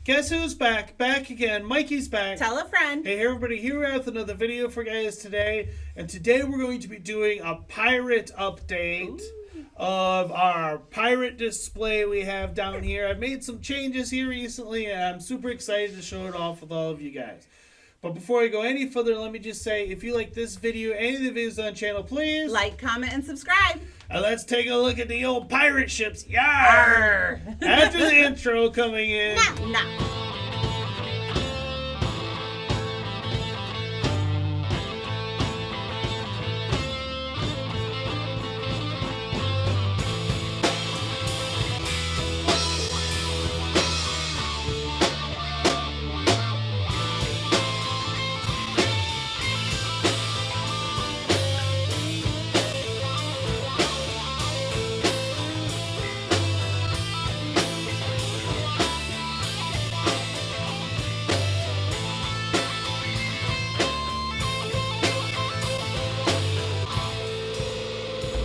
Guess who's back? Back again. Mikey's back. Tell a friend. Hey everybody, here we are with another video for you guys today. And today we're going to be doing a pirate update of our pirate display we have down here. I've made some changes here recently and I'm super excited to show it off with all of you guys. But before I go any further, let me just say, if you like this video, any of the videos on the channel, please like, comment, and subscribe. And let's take a look at the old pirate ships. Yarr! After the intro coming in. No.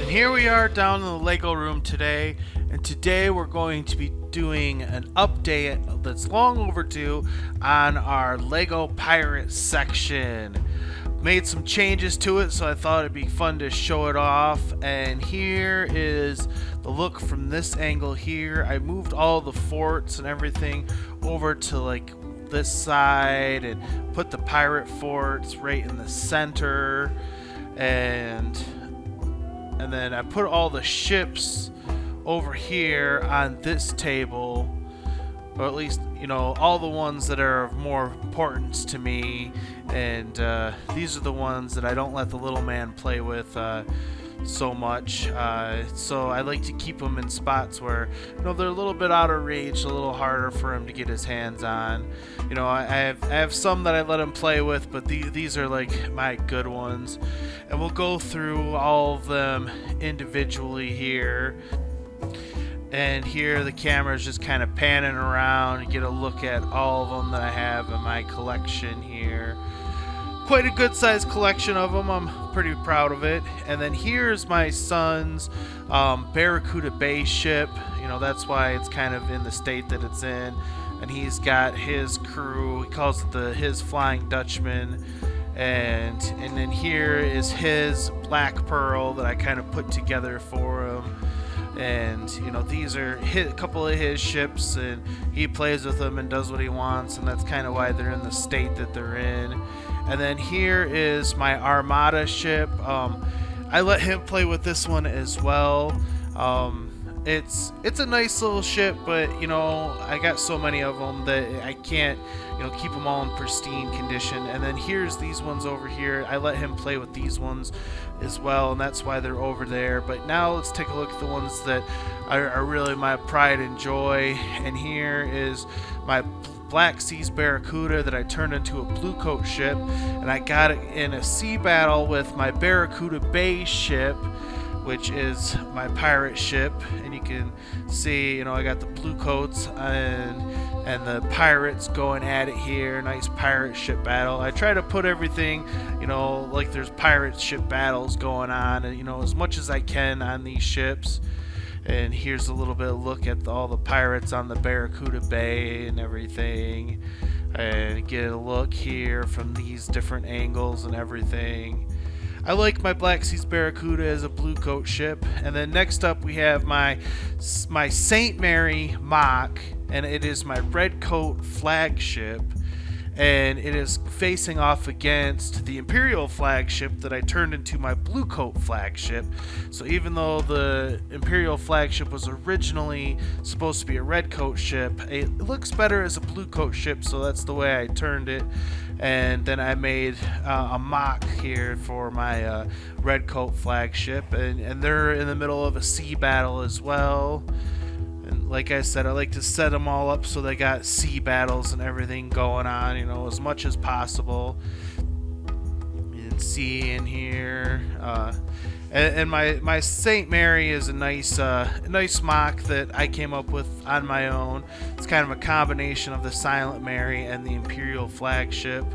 Here we are down in the Lego room today, and today we're going to be doing an update that's long overdue on our Lego Pirate section. Made some changes to it, so I thought it'd be fun to show it off. And here is the look from this angle here. I moved all the forts and everything over to like this side and put the pirate forts right in the center, and then I put all the ships over here on this table, or at least, you know, all the ones that are of more importance to me. And these are the ones that I don't let the little man play with so much. So I like to keep them in spots where, you know, they're a little bit out of reach, a little harder for him to get his hands on. You know, I have some that I let him play with, but these are like my good ones. And we'll go through all of them individually here. And here the camera is just kind of panning around and get a look at all of them that I have in my collection here. Quite a good sized collection of them. I'm pretty proud of it. And then here's my son's Barracuda Bay ship. You know, that's why it's kind of in the state that it's in. And he's got his crew. He calls it his Flying Dutchman. And then here is his Black Pearl that I kind of put together for him. And you know, these are a couple of his ships, and he plays with them and does what he wants, and that's kind of why they're in the state that they're in. And then here is my Armada ship. I let him play with this one as well. It's a nice little ship, but you know, I got so many of them that I can't, you know, keep them all in pristine condition. And then here's these ones over here. I let him play with these ones as well, and that's why they're over there. But now let's take a look at the ones that are really my pride and joy. And here is my Black Seas Barracuda that I turned into a blue coat ship, and I got it in a sea battle with my Barracuda Bay ship, which is my pirate ship. And you can see, you know, I got the blue coats and the pirates going at it here. Nice pirate ship battle. I try to put everything, you know, like there's pirate ship battles going on, and you know, as much as I can on these ships. And here's a little bit of look at all the pirates on the Barracuda Bay and everything, and get a look here from these different angles and everything. I like my Black Seas Barracuda as a blue coat ship. And then next up we have my St. Mary MOCS, and it is my red coat flagship, and it is facing off against the Imperial flagship that I turned into my blue coat flagship. So even though the Imperial flagship was originally supposed to be a red coat ship, it looks better as a blue coat ship, so that's the way I turned it. And then I made a MOCS here for my red coat flagship, and they're in the middle of a sea battle as well. And like I said, I like to set them all up so they got sea battles and everything going on, you know, as much as possible. You can see in here. And my St. Mary is a nice MOCS that I came up with on my own. It's kind of a combination of the Silent Mary and the Imperial flagship.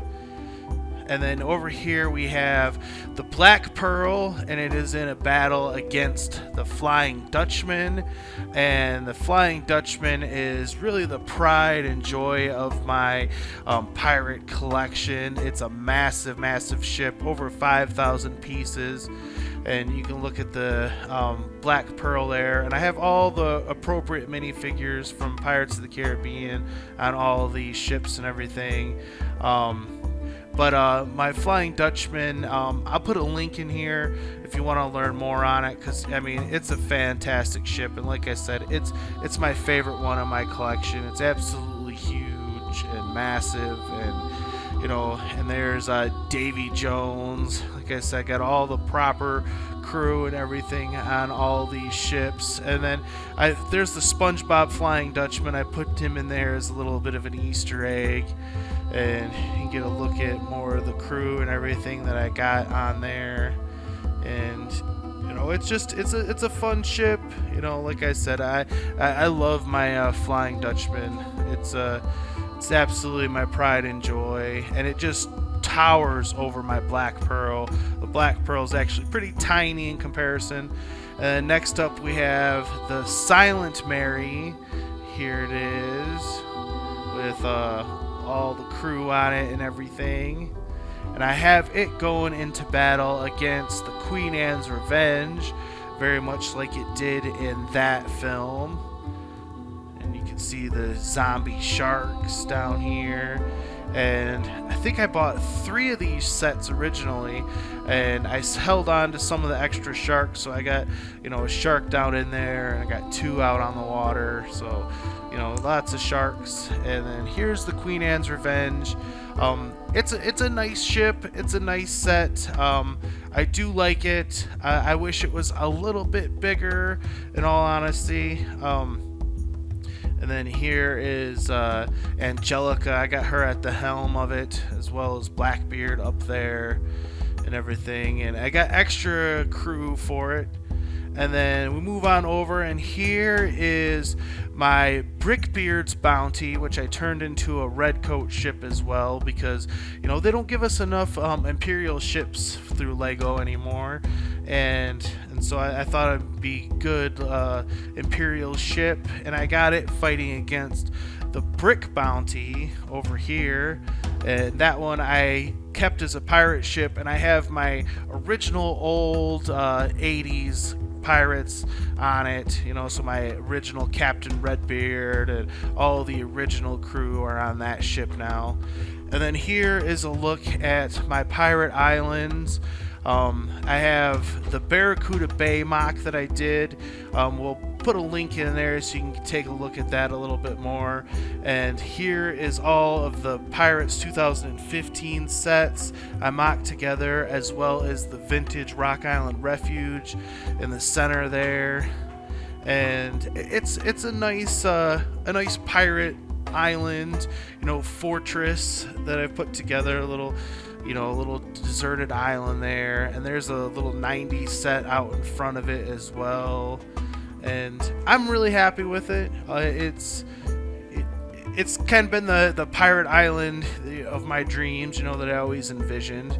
And then over here we have the Black Pearl, and it is in a battle against the Flying Dutchman. And the Flying Dutchman is really the pride and joy of my pirate collection. It's a massive, massive ship, over 5,000 pieces. And you can look at the Black Pearl there, and I have all the appropriate minifigures from Pirates of the Caribbean on all of these ships and everything. But my Flying Dutchman, I'll put a link in here if you want to learn more on it, because I mean it's a fantastic ship, and like I said, it's my favorite one of my collection. It's absolutely huge and massive, and and there's Davy Jones. Like I said, I got all the proper crew and everything on all these ships. And then there's the SpongeBob Flying Dutchman. I put him in there as a little bit of an Easter egg, and you can get a look at more of the crew and everything that I got on there. And it's a fun ship. Like I said, I love my Flying Dutchman. It's absolutely my pride and joy, and it just towers over my Black Pearl. The Black Pearl is actually pretty tiny in comparison. Next up we have the Silent Mary. Here it is with all the crew on it and everything. And I have it going into battle against the Queen Anne's Revenge, very much like it did in that film. See the zombie sharks down here, and I think I bought 3 of these sets originally, and I held on to some of the extra sharks, so I got a shark down in there, and I got 2 out on the water, so lots of sharks. And then here's the Queen Anne's Revenge. It's a nice ship, it's a nice set. I do like it. I wish it was a little bit bigger, in all honesty. And then here is Angelica. I got her at the helm of it, as well as Blackbeard up there and everything. And I got extra crew for it. And then we move on over, and here is my Brickbeard's Bounty, which I turned into a Redcoat ship as well, because they don't give us enough Imperial ships through Lego anymore, and so I thought it'd be good Imperial ship, and I got it fighting against the Brick Bounty over here, and that one I kept as a pirate ship, and I have my original old 80s pirates on it, so my original Captain Redbeard and all the original crew are on that ship now. And then here is a look at my pirate islands. I have the Barracuda Bay mock that I did. We'll put a link in there so you can take a look at that a little bit more. And here is all of the Pirates 2015 sets I mocked together, as well as the vintage Rock Island Refuge in the center there. And it's a nice pirate island, fortress that I've put together, a little deserted island there, and there's a little 90s set out in front of it as well, and I'm really happy with it. It's kind of been the pirate island of my dreams, that I always envisioned.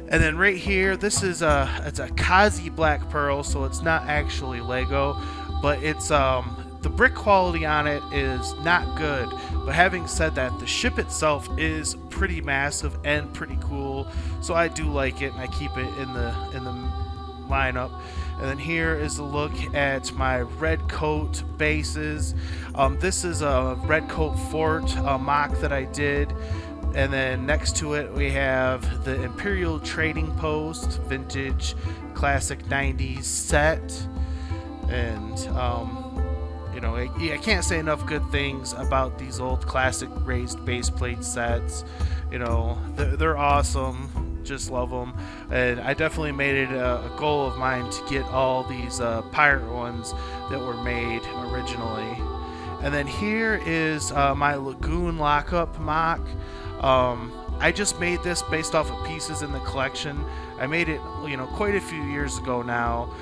And then right here, this is it's a Kazi Black Pearl, so it's not actually Lego, but it's the brick quality on it is not good. But having said that, the ship itself is pretty massive and pretty cool, so I do like it, and I keep it in the lineup. And then here is a look at my Redcoat bases. This is a Redcoat Fort mock that I did. And then next to it we have the Imperial Trading Post vintage classic 90s set. And I can't say enough good things about these old classic raised base plate sets. They're awesome. Just love them. And I definitely made it a goal of mine to get all these pirate ones that were made originally. And then here is my Lagoon Lockup mock. I just made this based off of pieces in the collection. I made it, quite a few years ago now,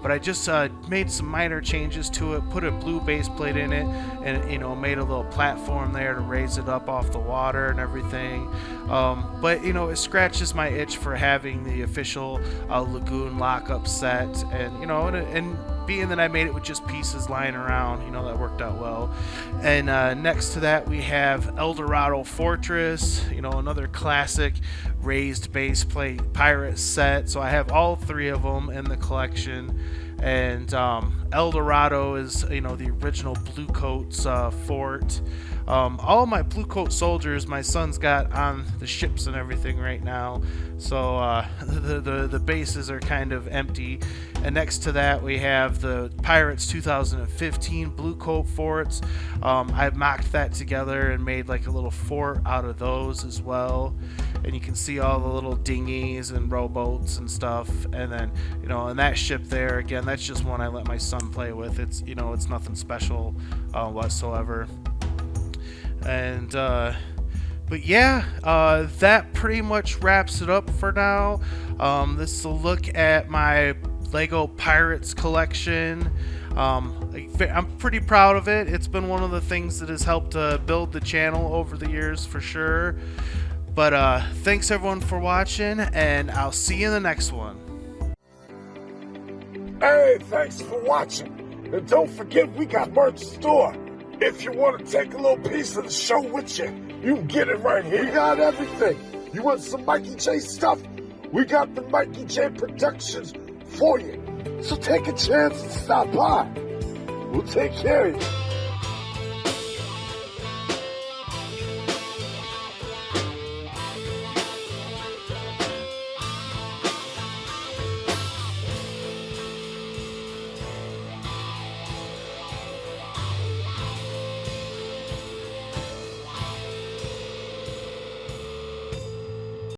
but I just made some minor changes to it, put a blue base plate in it, and made a little platform there to raise it up off the water and everything. But it scratches my itch for having the official Lagoon lockup set, and being that I made it with just pieces lying around, that worked out well. And next to that we have Eldorado Fortress, another classic raised base plate pirate set. So I have all three of them in the collection. And Eldorado is, the original Bluecoats fort. All my Bluecoat soldiers, my son's got on the ships and everything right now. So the bases are kind of empty. And next to that, we have the Pirates 2015 Bluecoat forts. I mocked that together and made like a little fort out of those as well. And you can see all the little dinghies and rowboats and stuff. And then, and that ship there, again, that's just one I let my son play with. It's, it's nothing special whatsoever. And, but yeah, that pretty much wraps it up for now. This is a look at my Lego Pirates collection. I'm pretty proud of it. It's been one of the things that has helped build the channel over the years for sure. But thanks everyone for watching, and I'll see you in the next one. Hey, thanks for watching. And don't forget, we got merch store. If you want to take a little piece of the show with you, you can get it right here. We got everything. You want some Mikey J stuff? We got the Mikey J Productions for you. So take a chance and stop by. We'll take care of you.